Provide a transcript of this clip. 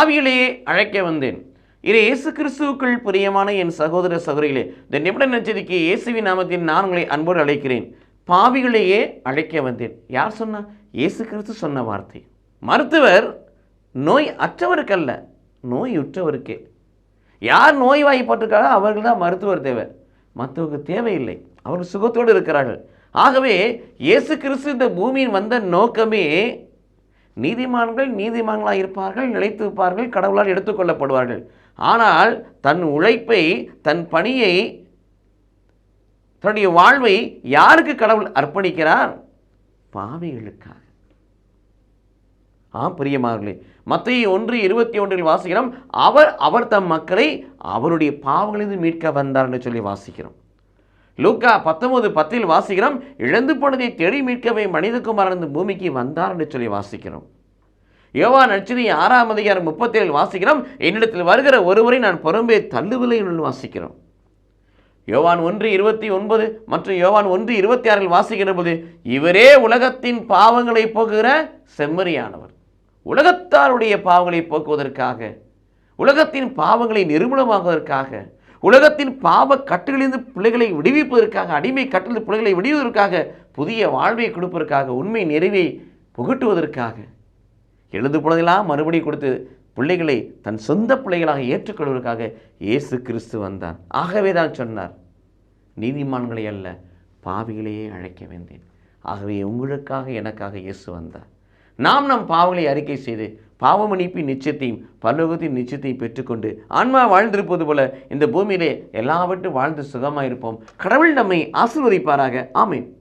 பாவிகளையே அழைக்க வந்தேன். இது இயேசு கிறிஸ்துவுக்குள் பிரியமான என் சகோதர சகோதரிகளே, இந்த நிமிட நற்செய்திக்கு இயேசுவின் நாமத்தில் நான் உங்களை அன்போடு அழைக்கிறேன். பாவிகளையே அழைக்க வந்தேன். யார் சொன்னா? இயேசு கிறிஸ்து சொன்ன வார்த்தை. மருத்துவர் நோய் அற்றவருக்கல்ல, நோயுற்றவருக்கே. யார் நோய்வாய்ப்பட்டிருக்காரோ அவர்கள் தான் மருத்துவர் தேவை, மற்றவங்க தேவையில்லை. அவர்கள் சுகத்தோடு இருக்கிறார்கள். ஆகவே இயேசு கிறிஸ்து இந்த பூமியின் வந்த நோக்கமே நீதிமான்கள் நீதிமான்களாக இருப்பார்கள், நிலைத்திருப்பார்கள், கடவுளால் எடுத்துக்கொள்ளப்படுவார்கள். ஆனால் தன் உழைப்பை, தன் பணியை, தன்னுடைய வாழ்வை யாருக்கு கடவுள் அர்ப்பணிக்கிறார்? பாவிகளுக்காக. பிரியமானவர்களே, மத்தேயு 1:21 வாசிக்கிறோம், அவர் தம் மக்களை அவருடைய பாவங்களிலிருந்து மீட்க வந்தார் என்று சொல்லி வாசிக்கிறோம். லூக்கா 19:10 வாசிக்கிறோம், இழந்து போனதை தேடி மீட்கவே மனிதகுமாரன் பூமிக்கு வந்தார் என்று சொல்லி வாசிக்கிறோம். யோவான் நற்செய்தி 6:37 வாசிக்கிறோம், என்னிடத்தில் வருகிற ஒருவரை நான் புறம்பே தள்ளுவில்லை என்று வாசிக்கிறோம். யோவான் 1:29 மற்றும் யோவான் 1:26 வாசிக்கிற போது, இவரே உலகத்தின் பாவங்களை போக்குகிற செம்மறியானவர். உலகத்தாருடைய பாவங்களை போக்குவதற்காக, உலகத்தின் பாவங்களை நிர்மூலமாக்குவதற்காக, உலகத்தின் பாவ கட்டுகளிலிருந்து பிள்ளைகளை விடுவிப்பதற்காக, அடிமை கட்டிலிருந்து பிள்ளைகளை விடுவதற்காக, புதிய வாழ்வை கொடுப்பதற்காக, உண்மை நிறைவை புகட்டுவதற்காக, எழுந்து போனதெல்லாம் மறுபடியும் கொடுத்து பிள்ளைகளை தன் சொந்த பிள்ளைகளாக ஏற்றுக்கொள்வதற்காக இயேசு கிறிஸ்து வந்தார். ஆகவே தான் சொன்னார், நீதிமான்களை அல்ல பாவிகளையே அழைக்க வந்தேன். ஆகவே உங்களுக்காக எனக்காக இயேசு வந்தார். நாம் நம் பாவங்களை அறிக்கை செய்து பாவ மன்னிப்பின் நிச்சயத்தையும் பரலோகத்தின் நிச்சயத்தையும் பெற்றுக்கொண்டு ஆன்மா வாழ்ந்திருப்பது போல இந்த பூமியிலே எல்லாவற்றும் வாழ்ந்து சுகமாயிருப்போம். கடவுள் நம்மை ஆசீர்வதிப்பாராக. ஆமென்.